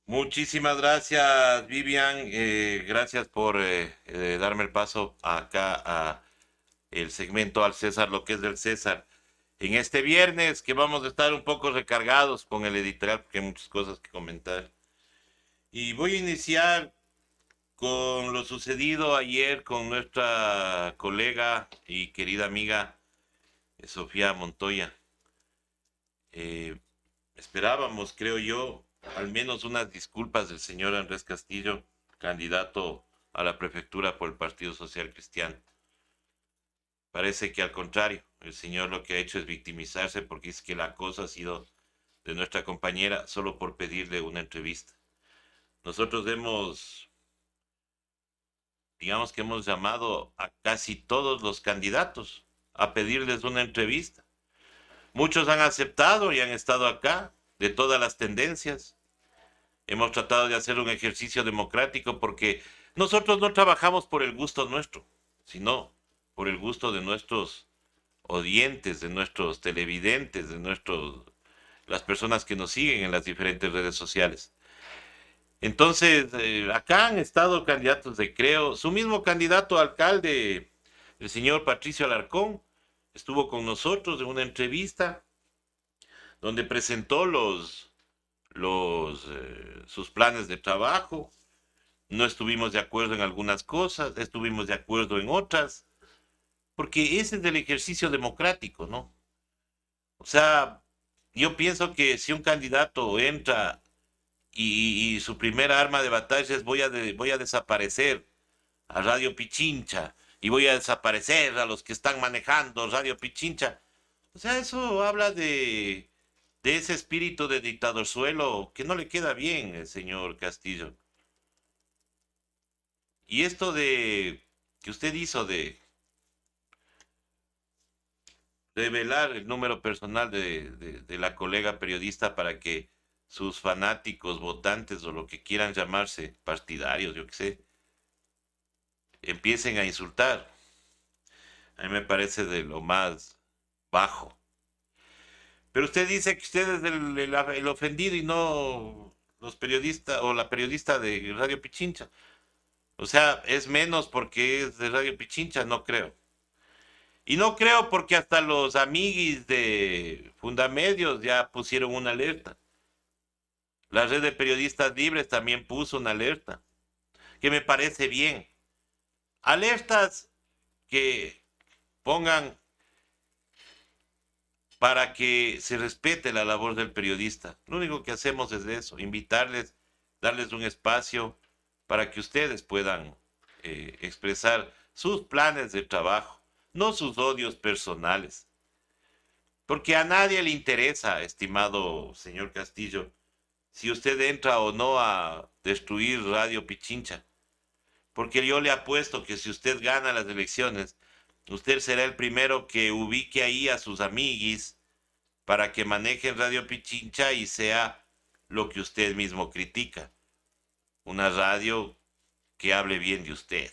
Muchísimas gracias, Vivian. Gracias por darme el paso acá a el segmento al César, lo que es del César. En este viernes que vamos a estar un poco recargados con el editorial porque hay muchas cosas que comentar. Y voy a iniciar con lo sucedido ayer con nuestra colega y querida amiga Sofía Montoya. Eh, Esperábamos, creo yo, al menos unas disculpas del señor Andrés Castillo, candidato a la prefectura por el Partido Social Cristiano. Parece que al contrario, el señor lo que ha hecho es victimizarse porque es que la cosa ha sido de nuestra compañera solo por pedirle una entrevista. Nosotros digamos que hemos llamado a casi todos los candidatos a pedirles una entrevista. Muchos han aceptado y han estado acá, de todas las tendencias. Hemos tratado de hacer un ejercicio democrático porque nosotros no trabajamos por el gusto nuestro, sino por el gusto de nuestros oyentes, de nuestros televidentes, las personas que nos siguen en las diferentes redes sociales. Entonces, acá han estado candidatos de Creo, su mismo candidato a alcalde, el señor Patricio Alarcón, estuvo con nosotros en una entrevista donde presentó sus planes de trabajo. No estuvimos de acuerdo en algunas cosas, estuvimos de acuerdo en otras, porque ese es el ejercicio democrático, ¿no? O sea, yo pienso que si un candidato entra y su primera arma de batalla es voy a desaparecer a Radio Pichincha y voy a desaparecer a los que están manejando Radio Pichincha, o sea, eso habla de ese espíritu de dictadorzuelo que no le queda bien, señor Castillo. Y esto de que usted hizo de revelar el número personal de la colega periodista para que sus fanáticos, votantes o lo que quieran llamarse, partidarios, yo qué sé, empiecen a insultar. A mí me parece de lo más bajo. Pero usted dice que usted es el ofendido y no los periodistas o la periodista de Radio Pichincha. O sea, es menos porque es de Radio Pichincha, no creo. Y no creo porque hasta los amiguis de Fundamedios ya pusieron una alerta. La red de periodistas libres también puso una alerta, que me parece bien. Alertas que pongan para que se respete la labor del periodista. Lo único que hacemos es eso, invitarles, darles un espacio para que ustedes puedan expresar sus planes de trabajo, no sus odios personales. Porque a nadie le interesa, estimado señor Castillo, si usted entra o no a destruir Radio Pichincha. Porque yo le apuesto que si usted gana las elecciones, usted será el primero que ubique ahí a sus amiguis para que manejen Radio Pichincha y sea lo que usted mismo critica. Una radio que hable bien de usted.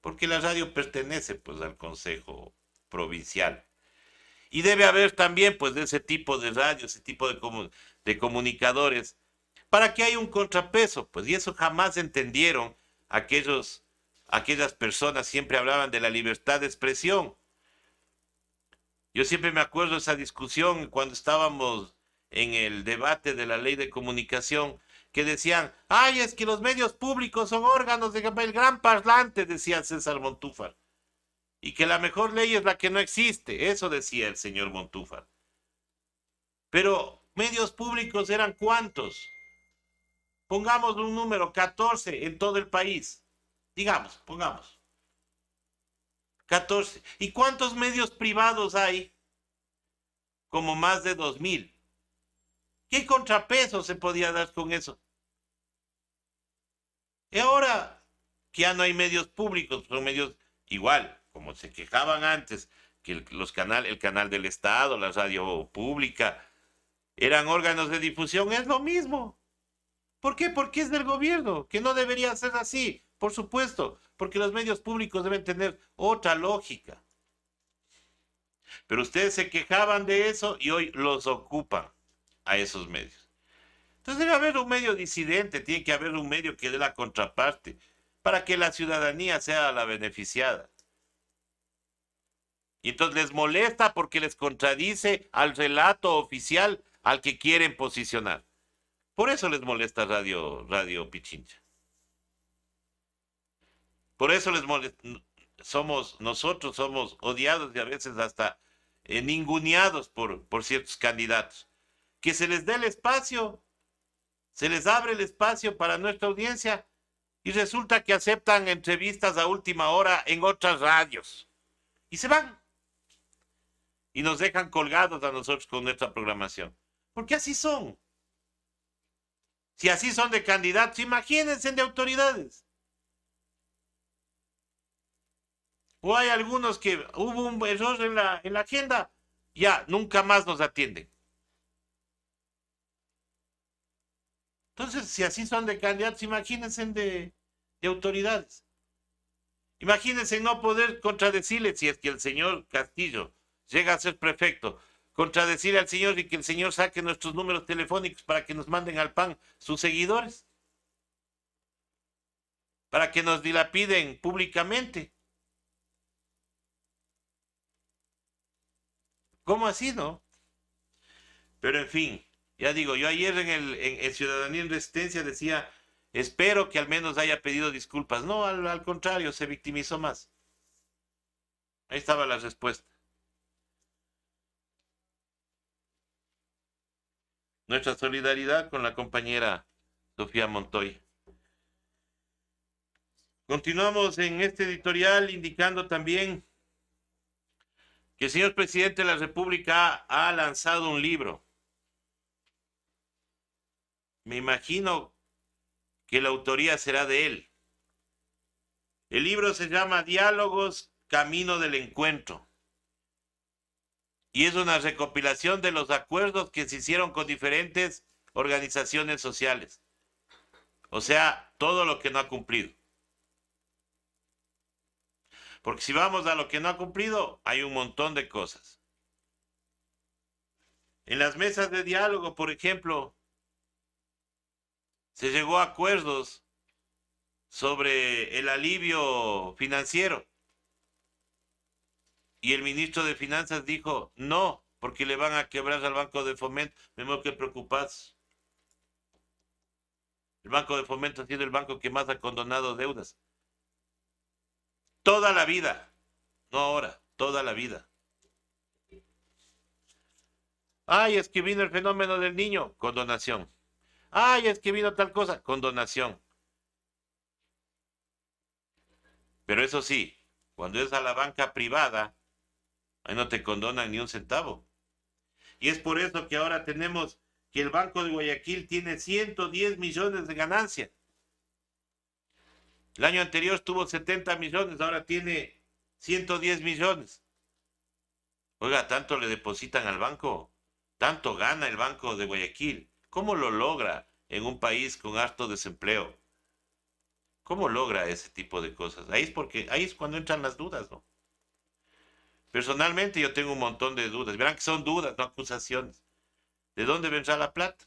Porque la radio pertenece pues al Consejo Provincial. Y debe haber también pues de ese tipo de radio, ese tipo de comunicadores, para que haya un contrapeso, pues, y eso jamás entendieron aquellas personas, siempre hablaban de la libertad de expresión. Yo siempre me acuerdo de esa discusión cuando estábamos en el debate de la ley de comunicación, que decían, ay, es que los medios públicos son órganos el gran parlante, decía César Montúfar, y que la mejor ley es la que no existe, eso decía el señor Montúfar. Pero medios públicos eran cuántos? Pongamos un número, 14 en todo el país. Digamos, pongamos, 14. ¿Y cuántos medios privados hay? Como más de 2000. ¿Qué contrapeso se podía dar con eso? Y ahora que ya no hay medios públicos, son medios igual, como se quejaban antes, que el canal del Estado, la radio pública, eran órganos de difusión, es lo mismo. ¿Por qué? Porque es del gobierno, que no debería ser así, por supuesto, porque los medios públicos deben tener otra lógica. Pero ustedes se quejaban de eso y hoy los ocupan a esos medios. Entonces debe haber un medio disidente, tiene que haber un medio que dé la contraparte para que la ciudadanía sea la beneficiada. Y entonces les molesta porque les contradice al relato oficial al que quieren posicionar. Por eso les molesta Radio Pichincha. Por eso les molesta. Nosotros somos odiados y a veces hasta ninguneados por ciertos candidatos. Que se les dé el espacio, se les abre el espacio para nuestra audiencia y resulta que aceptan entrevistas a última hora en otras radios y se van y nos dejan colgados a nosotros con nuestra programación. Porque así son. Si así son de candidatos, imagínense de autoridades. O hay algunos que hubo un error en la agenda, ya nunca más nos atienden. Entonces, si así son de candidatos, imagínense de autoridades. Imagínense no poder contradecirle si es que el señor Castillo llega a ser prefecto, contradecirle al señor y que el señor saque nuestros números telefónicos para que nos manden al PAN sus seguidores, para que nos dilapiden públicamente. ¿Cómo así, no? Pero en fin, ya digo, yo ayer en Ciudadanía en Resistencia decía, espero que al menos haya pedido disculpas. No, al contrario, se victimizó más. Ahí estaba la respuesta. Nuestra solidaridad con la compañera Sofía Montoya. Continuamos en este editorial indicando también que el señor presidente de la República ha lanzado un libro. Me imagino que la autoría será de él. El libro se llama Diálogos, Camino del Encuentro. Y es una recopilación de los acuerdos que se hicieron con diferentes organizaciones sociales. O sea, todo lo que no ha cumplido. Porque si vamos a lo que no ha cumplido, hay un montón de cosas. En las mesas de diálogo, por ejemplo, se llegó a acuerdos sobre el alivio financiero. Y el ministro de Finanzas dijo, no, porque le van a quebrar al Banco de Fomento. Me muero que preocupados. El Banco de Fomento ha sido el banco que más ha condonado deudas. Toda la vida, no ahora, toda la vida. Ay, es que vino el fenómeno del niño, condonación. Ay, es que vino tal cosa, condonación. Pero eso sí, cuando es a la banca privada, ahí no te condonan ni un centavo. Y es por eso que ahora tenemos que el Banco de Guayaquil tiene 110 millones de ganancia. El año anterior tuvo 70 millones, ahora tiene 110 millones. Oiga, tanto le depositan al banco, tanto gana el Banco de Guayaquil. ¿Cómo lo logra en un país con harto desempleo? ¿Cómo logra ese tipo de cosas? Ahí es cuando entran las dudas, ¿no? Personalmente yo tengo un montón de dudas. Verán que son dudas, no acusaciones. ¿De dónde vendrá la plata?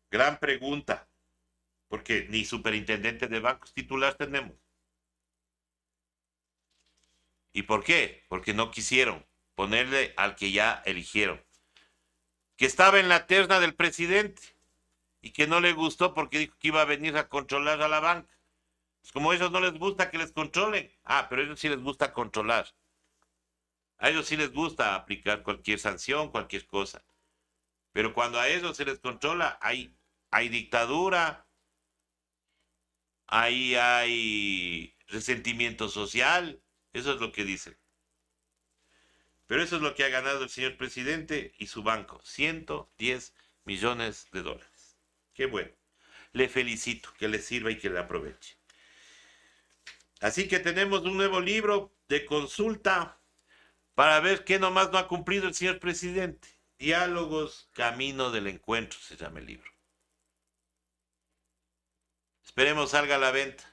Gran pregunta, porque ni superintendente de bancos titular tenemos. ¿Y por qué? Porque no quisieron ponerle al que ya eligieron, que estaba en la terna del presidente y que no le gustó porque dijo que iba a venir a controlar a la banca. Pues como a ellos no les gusta que les controlen, pero a ellos sí les gusta controlar. A ellos sí les gusta aplicar cualquier sanción, cualquier cosa. Pero cuando a ellos se les controla, hay dictadura, ahí hay resentimiento social, eso es lo que dicen. Pero eso es lo que ha ganado el señor presidente y su banco, 110 millones de dólares. Qué bueno. Le felicito, que le sirva y que le aproveche. Así que tenemos un nuevo libro de consulta para ver qué nomás no ha cumplido el señor presidente. Diálogos, Camino del Encuentro, se llama el libro. Esperemos salga a la venta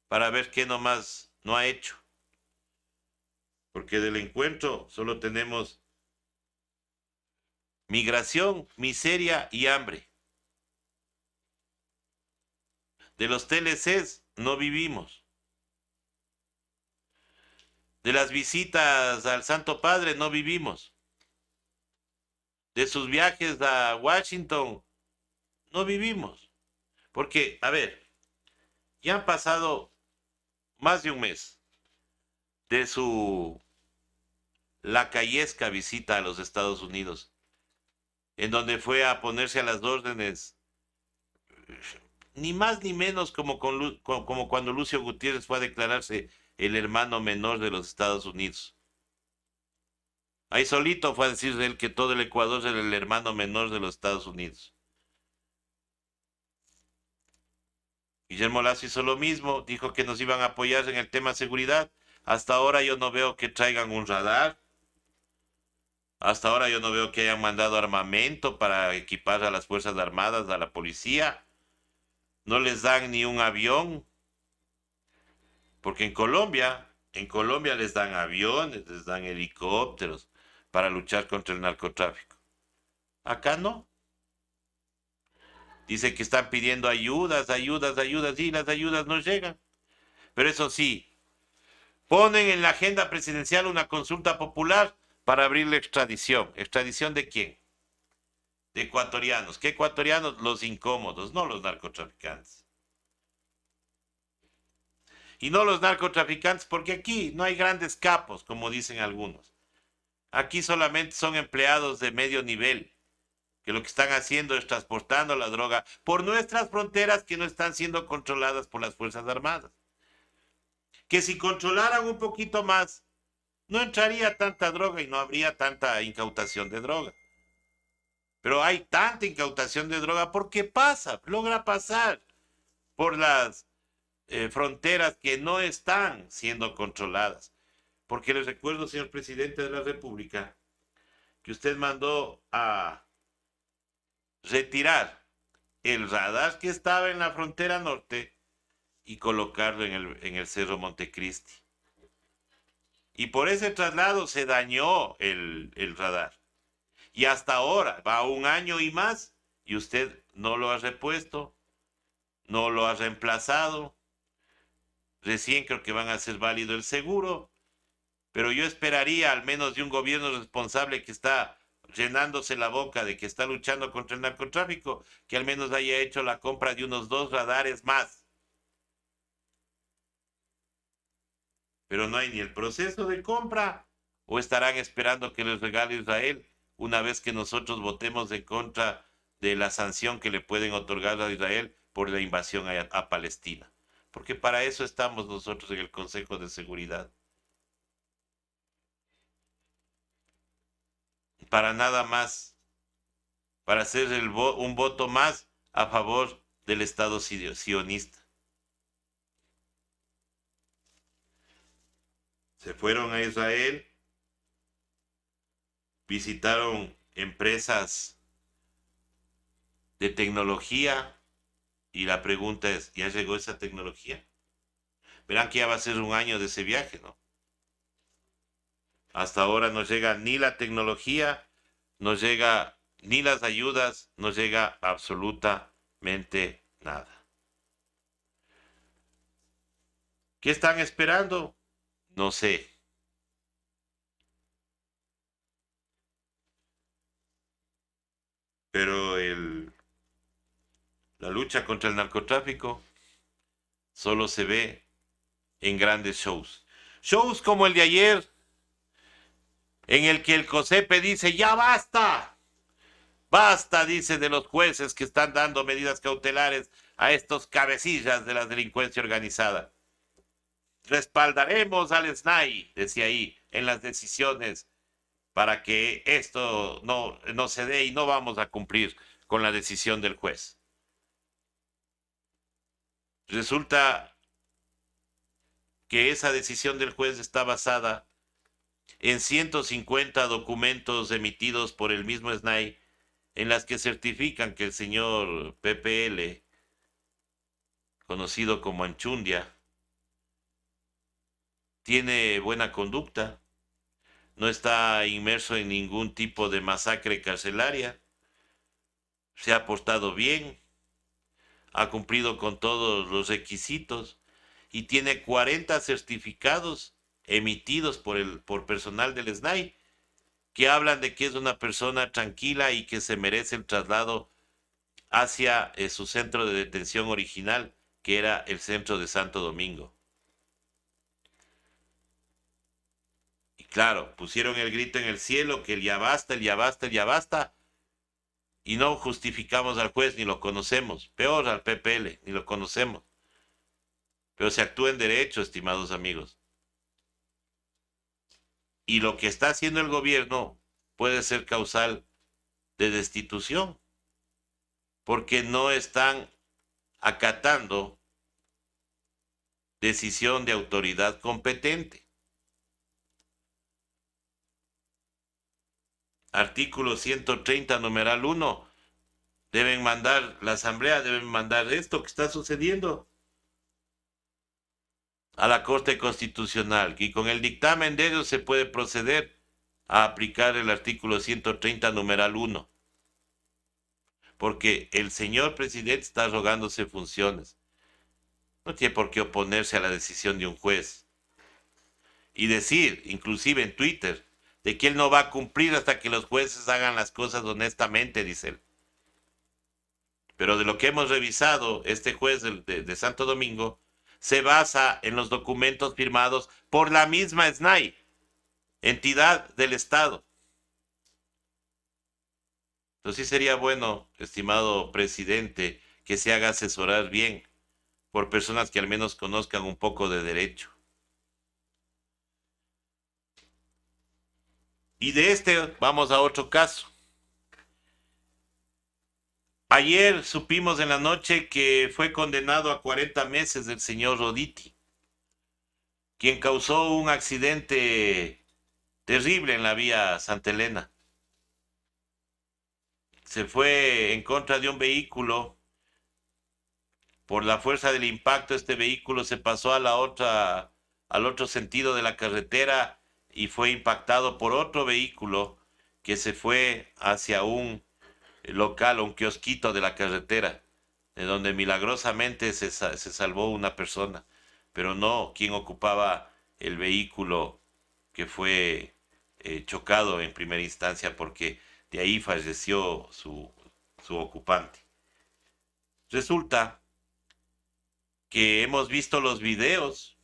para ver qué nomás no ha hecho. Porque del encuentro solo tenemos migración, miseria y hambre. De los TLCs no vivimos. De las visitas al Santo Padre no vivimos. De sus viajes a Washington no vivimos. Porque, a ver, ya han pasado más de un mes de su lacayesca visita a los Estados Unidos, en donde fue a ponerse a las órdenes, ni más ni menos como cuando Lucio Gutiérrez fue a declararse el hermano menor de los Estados Unidos. Ahí solito fue a decir él que todo el Ecuador era el hermano menor de los Estados Unidos. Guillermo Lazo hizo lo mismo, dijo que nos iban a apoyar en el tema seguridad. Hasta ahora yo no veo que traigan un radar. Hasta ahora yo no veo que hayan mandado armamento para equipar a las Fuerzas Armadas, a la policía. No les dan ni un avión, porque en Colombia les dan aviones, les dan helicópteros para luchar contra el narcotráfico. Acá no. Dice que están pidiendo ayudas, y las ayudas no llegan. Pero eso sí, ponen en la agenda presidencial una consulta popular para abrir la extradición. ¿Extradición de quién? De ecuatorianos. ¿Qué ecuatorianos? Los incómodos, no los narcotraficantes. Y no los narcotraficantes porque aquí no hay grandes capos, como dicen algunos. Aquí solamente son empleados de medio nivel, que lo que están haciendo es transportando la droga por nuestras fronteras que no están siendo controladas por las Fuerzas Armadas. Que si controlaran un poquito más, no entraría tanta droga y no habría tanta incautación de droga. Pero hay tanta incautación de droga porque pasa, logra pasar por las fronteras que no están siendo controladas. Porque les recuerdo, señor presidente de la República, que usted mandó a retirar el radar que estaba en la frontera norte y colocarlo en el Cerro Montecristi. Y por ese traslado se dañó el radar. Y hasta ahora va un año y más y usted no lo ha repuesto, no lo ha reemplazado. Recién creo que van a hacer válido el seguro, pero yo esperaría al menos de un gobierno responsable que está llenándose la boca de que está luchando contra el narcotráfico, que al menos haya hecho la compra de unos 2 radares más. Pero no hay ni el proceso de compra, o estarán esperando que les regale Israel una vez que nosotros votemos en contra de la sanción que le pueden otorgar a Israel por la invasión a Palestina. Porque para eso estamos nosotros en el Consejo de Seguridad. Para nada más, para hacer un voto más a favor del Estado sionista. Se fueron a Israel, visitaron empresas de tecnología y la pregunta es, ¿ya llegó esa tecnología? Verán que ya va a ser un año de ese viaje, ¿no? Hasta ahora no llega ni la tecnología, no llega ni las ayudas, no llega absolutamente nada. ¿Qué están esperando? No sé. Pero la lucha contra el narcotráfico solo se ve en grandes shows. Shows como el de ayer, en el que el COSEPE dice, ya basta. Basta, dice, de los jueces que están dando medidas cautelares a estos cabecillas de la delincuencia organizada. Respaldaremos al SNAI, decía ahí, en las decisiones para que esto no se dé y no vamos a cumplir con la decisión del juez. Resulta que esa decisión del juez está basada en 150 documentos emitidos por el mismo SNAI en las que certifican que el señor PPL, conocido como Anchundia, tiene buena conducta, no está inmerso en ningún tipo de masacre carcelaria, se ha portado bien, ha cumplido con todos los requisitos y tiene 40 certificados emitidos por personal del SNAI que hablan de que es una persona tranquila y que se merece el traslado hacia su centro de detención original, que era el centro de Santo Domingo. Y claro, pusieron el grito en el cielo que el ya basta, el ya basta, el ya basta, y no justificamos al juez, ni lo conocemos, peor al PPL, ni lo conocemos. Pero se actúa en derecho, estimados amigos. Y lo que está haciendo el gobierno puede ser causal de destitución, porque no están acatando decisión de autoridad competente. Artículo 130, numeral 1. Deben mandar, la asamblea deben mandar esto que está sucediendo a la Corte Constitucional, y con el dictamen de ellos se puede proceder a aplicar el artículo 130, numeral 1, porque el señor presidente está arrogándose funciones. No tiene por qué oponerse a la decisión de un juez. Y decir, inclusive en Twitter, de que él no va a cumplir hasta que los jueces hagan las cosas honestamente, dice él. Pero de lo que hemos revisado, este juez de Santo Domingo se basa en los documentos firmados por la misma SNAI, entidad del Estado. Entonces sí sería bueno, estimado presidente, que se haga asesorar bien por personas que al menos conozcan un poco de derecho. Y de este vamos a otro caso. Ayer supimos en la noche que fue condenado a 40 meses el señor Roditi, quien causó un accidente terrible en la vía Santa Elena. Se fue en contra de un vehículo. Por la fuerza del impacto, este vehículo se pasó al otro sentido de la carretera y fue impactado por otro vehículo que se fue hacia un local, un kiosquito de la carretera, de donde milagrosamente se salvó una persona, pero no quien ocupaba el vehículo que fue chocado en primera instancia, porque de ahí falleció su ocupante. Resulta que hemos visto los videos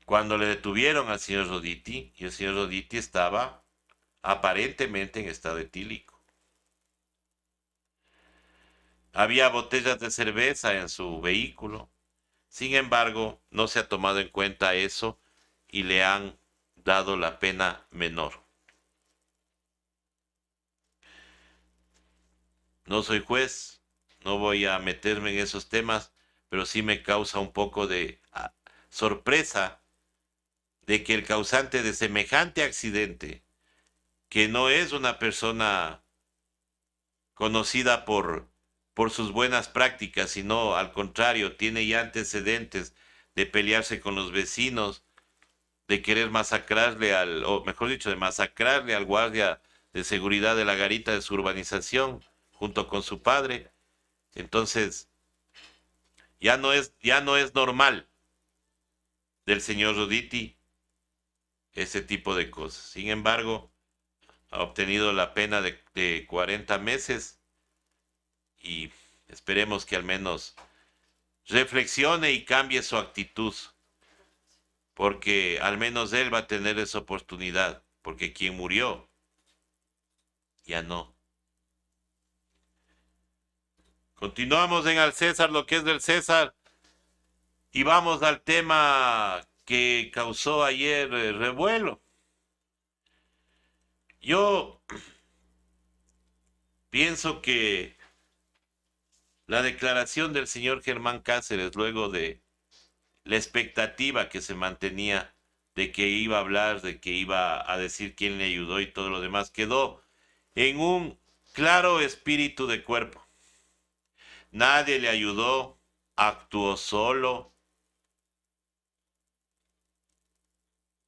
cuando le detuvieron al señor Roditi, y el señor Roditi estaba aparentemente en estado etílico. Había botellas de cerveza en su vehículo. Sin embargo, no se ha tomado en cuenta eso y le han dado la pena menor. No soy juez, no voy a meterme en esos temas, pero sí me causa un poco de sorpresa de que el causante de semejante accidente, que no es una persona conocida por sus buenas prácticas, sino al contrario, tiene ya antecedentes de pelearse con los vecinos, de querer masacrarle o mejor dicho, de masacrarle al guardia de seguridad de la garita de su urbanización, junto con su padre. Entonces, ya no es normal del señor Roditi ese tipo de cosas. Sin embargo, ha obtenido la pena de 40 meses y esperemos que al menos reflexione y cambie su actitud, porque al menos él va a tener esa oportunidad, porque quien murió ya no. Continuamos en Al César lo que es del César y vamos al tema que causó ayer revuelo. Yo pienso que la declaración del señor Germán Cáceres, luego de la expectativa que se mantenía de que iba a hablar, de que iba a decir quién le ayudó y todo lo demás, quedó en un claro espíritu de cuerpo. Nadie le ayudó, actuó solo.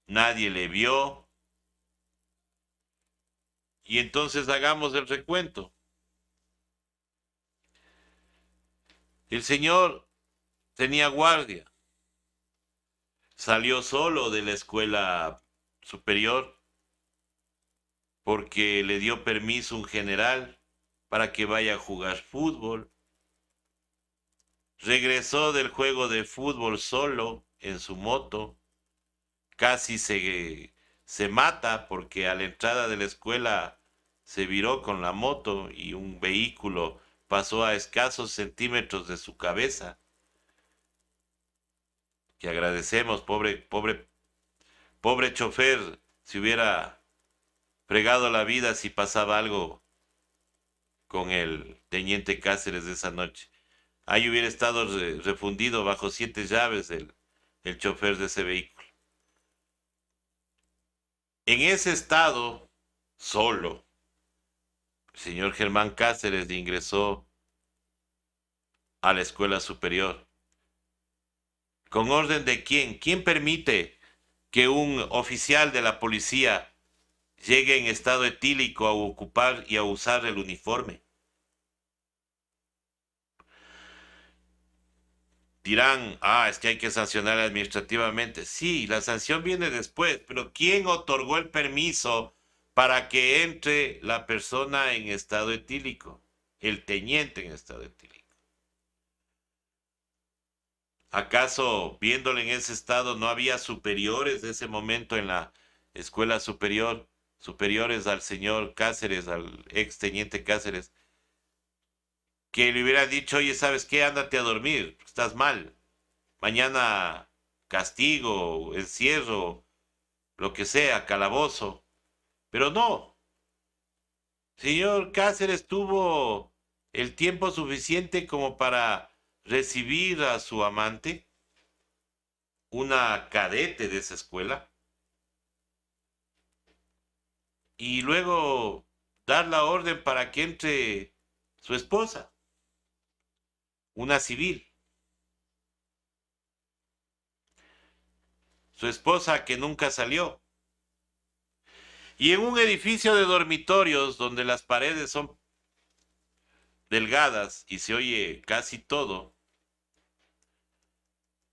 nadie le vio, y entonces hagamos el recuento. El señor tenía guardia, salió solo de la escuela superior porque le dio permiso un general para que vaya a jugar fútbol. Regresó del juego de fútbol solo en su moto, casi se mata porque a la entrada de la escuela se viró con la moto y un vehículo pasó a escasos centímetros de su cabeza, que agradecemos, pobre chofer, si hubiera fregado la vida si pasaba algo con el teniente Cáceres de esa noche. Ahí hubiera estado refundido bajo 7 llaves el chofer de ese vehículo. En ese estado, solo, el señor Germán Cáceres ingresó a la escuela superior. ¿Con orden de quién? ¿Quién permite que un oficial de la policía llegue en estado etílico a ocupar y a usar el uniforme? Dirán, es que hay que sancionar administrativamente. Sí, la sanción viene después, pero ¿quién otorgó el permiso para que entre la persona en estado etílico? El teniente en estado etílico. ¿Acaso, viéndole en ese estado, no había superiores de ese momento en la escuela superior, superiores al señor Cáceres, al ex teniente Cáceres, que le hubiera dicho, oye, ¿sabes qué? Ándate a dormir, estás mal. Mañana castigo, encierro, lo que sea, calabozo. Pero no, señor Cáceres tuvo el tiempo suficiente como para recibir a su amante, una cadete de esa escuela, y luego dar la orden para que entre su esposa, una civil. Su esposa que nunca salió. Y en un edificio de dormitorios donde las paredes son delgadas y se oye casi todo,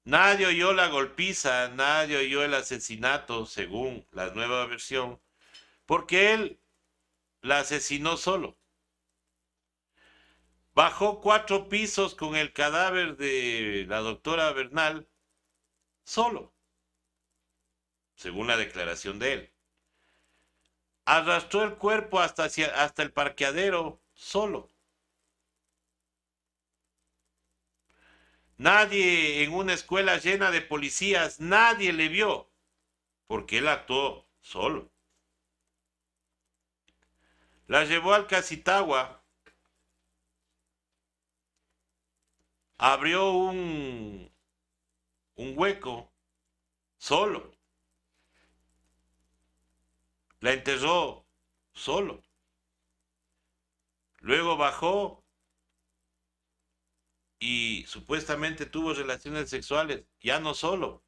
nadie oyó la golpiza, nadie oyó el asesinato, según la nueva versión, porque él la asesinó solo. Bajó 4 pisos con el cadáver de la doctora Bernal solo, según la declaración de él. Arrastró el cuerpo hasta el parqueadero solo. Nadie en una escuela llena de policías, nadie le vio, porque él actuó solo. La llevó al Casitagua, abrió un hueco solo. La enterró solo. Luego bajó y supuestamente tuvo relaciones sexuales, ya no solo,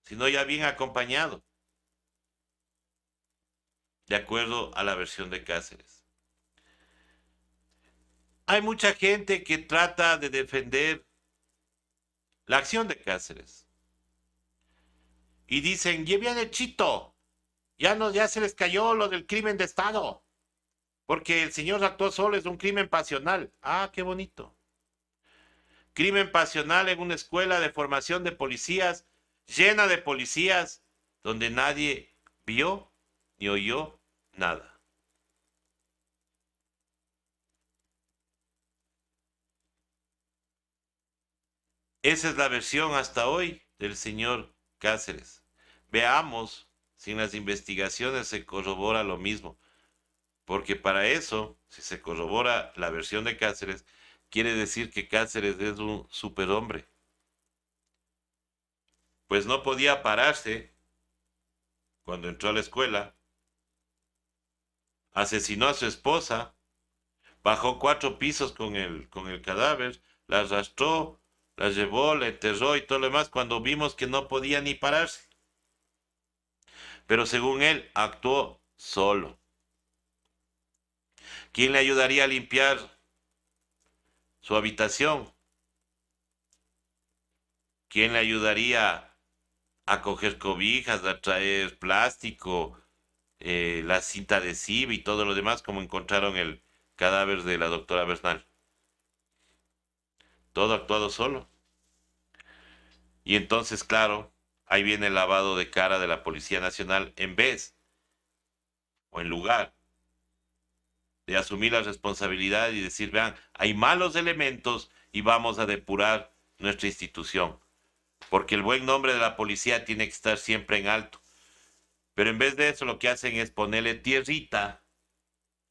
sino ya bien acompañado, de acuerdo a la versión de Cáceres. Hay mucha gente que trata de defender la acción de Cáceres y dicen, ya viene Chito, ya se les cayó lo del crimen de Estado, porque el señor actuó solo, es un crimen pasional. Ah, qué bonito. Crimen pasional en una escuela de formación de policías, llena de policías, donde nadie vio ni oyó nada. Esa es la versión hasta hoy del señor Cáceres. Veamos si en las investigaciones se corrobora lo mismo, porque para eso, si se corrobora la versión de Cáceres, quiere decir que Cáceres es un superhombre. Pues no podía pararse cuando entró a la escuela, asesinó a su esposa, bajó 4 pisos con el cadáver, la arrastró, la llevó, la enterró y todo lo demás cuando vimos que no podía ni pararse. pero según él actuó solo. ¿Quién le ayudaría a limpiar su habitación? ¿Quién le ayudaría a coger cobijas, a traer plástico, la cinta adhesiva y todo lo demás, como encontraron el cadáver de la doctora Bernal? Todo actuado solo. Y entonces, claro, ahí viene el lavado de cara de la Policía Nacional en vez o en lugar de asumir la responsabilidad y decir, vean, hay malos elementos y vamos a depurar nuestra institución, porque el buen nombre de la policía tiene que estar siempre en alto. Pero en vez de eso lo que hacen es ponerle tierrita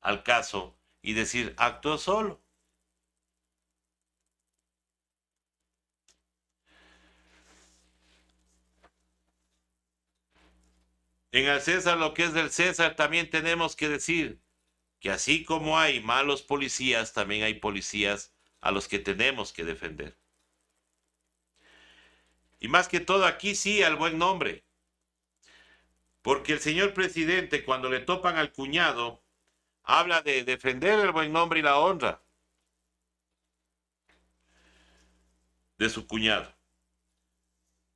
al caso y decir, actuó solo. En el César lo que es del César también tenemos que decir que así como hay malos policías, también hay policías a los que tenemos que defender. Y más que todo aquí sí al buen nombre. Porque el señor presidente, cuando le topan al cuñado, habla de defender el buen nombre y la honra de su cuñado.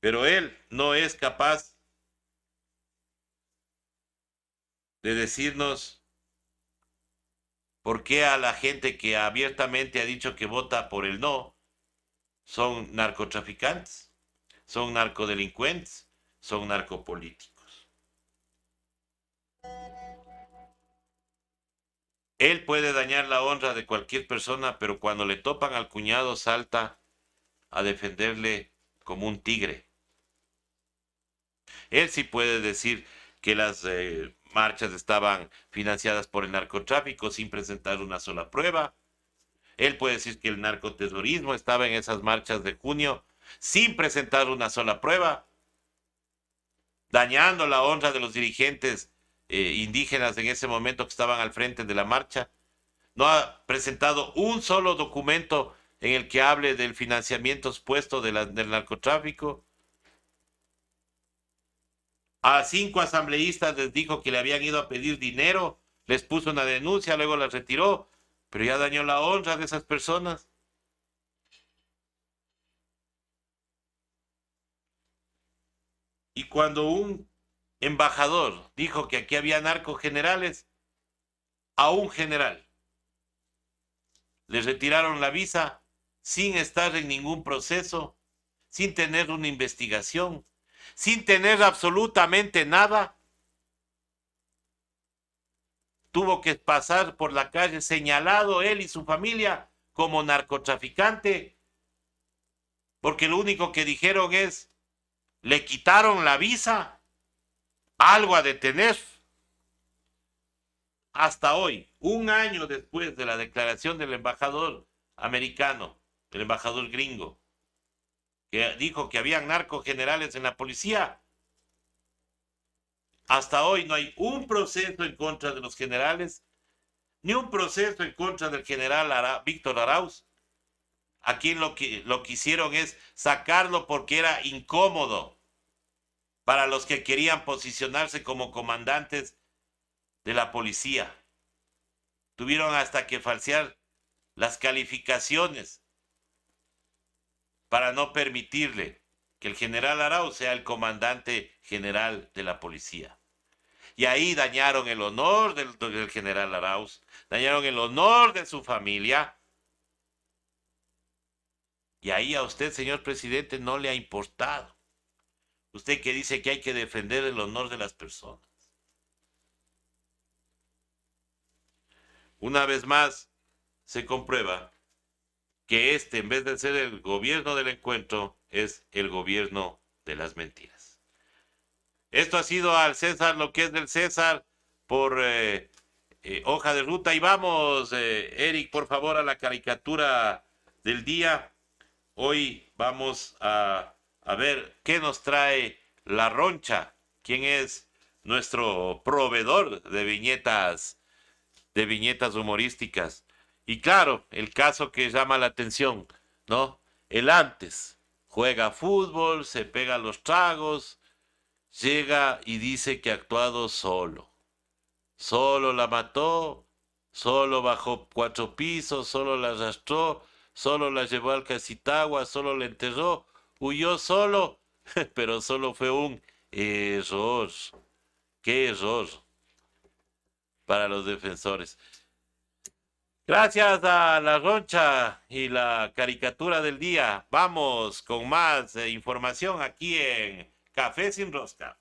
Pero él no es capaz de decirnos por qué a la gente que abiertamente ha dicho que vota por el no son narcotraficantes, son narcodelincuentes, son narcopolíticos. Él puede dañar la honra de cualquier persona, pero cuando le topan al cuñado salta a defenderle como un tigre. Él sí puede decir que las marchas estaban financiadas por el narcotráfico sin presentar una sola prueba. Él puede decir que el narcoterrorismo estaba en esas marchas de junio sin presentar una sola prueba, dañando la honra de los dirigentes indígenas en ese momento que estaban al frente de la marcha. No ha presentado un solo documento en el que hable del financiamiento expuesto del narcotráfico. A 5 asambleístas les dijo que le habían ido a pedir dinero, les puso una denuncia, luego la retiró, pero ya dañó la honra de esas personas. Y cuando un embajador dijo que aquí había narcogenerales, a un general le retiraron la visa sin estar en ningún proceso, sin tener una investigación, sin tener absolutamente nada. Tuvo que pasar por la calle señalado él y su familia como narcotraficante, porque lo único que dijeron es, le quitaron la visa, algo a detener. Hasta hoy, un año después de la declaración del embajador americano, el embajador gringo, que dijo que habían narcogenerales en la policía, hasta hoy no hay un proceso en contra de los generales, ni un proceso en contra del general Víctor Arauz. Aquí lo que hicieron es sacarlo porque era incómodo para los que querían posicionarse como comandantes de la policía. Tuvieron hasta que falsear las calificaciones para no permitirle que el general Arauz sea el comandante general de la policía. Y ahí dañaron el honor del general Arauz, dañaron el honor de su familia. Y ahí a usted, señor presidente, no le ha importado. Usted que dice que hay que defender el honor de las personas. Una vez más, se comprueba que en vez de ser el gobierno del encuentro, es el gobierno de las mentiras. Esto ha sido al César lo que es del César por hoja de ruta. Y vamos, Eric, por favor, a la caricatura del día. Hoy vamos a ver qué nos trae La Roncha, quien es nuestro proveedor de viñetas humorísticas. Y claro, el caso que llama la atención, ¿no? El antes juega fútbol, se pega los tragos, llega y dice que ha actuado solo. Solo la mató, solo bajó 4 pisos, solo la arrastró, solo la llevó al Casitagua, solo la enterró, huyó solo, pero solo fue un error. Qué error para los defensores. Gracias a la roncha y la caricatura del día. Vamos con más información aquí en Café sin Rosca.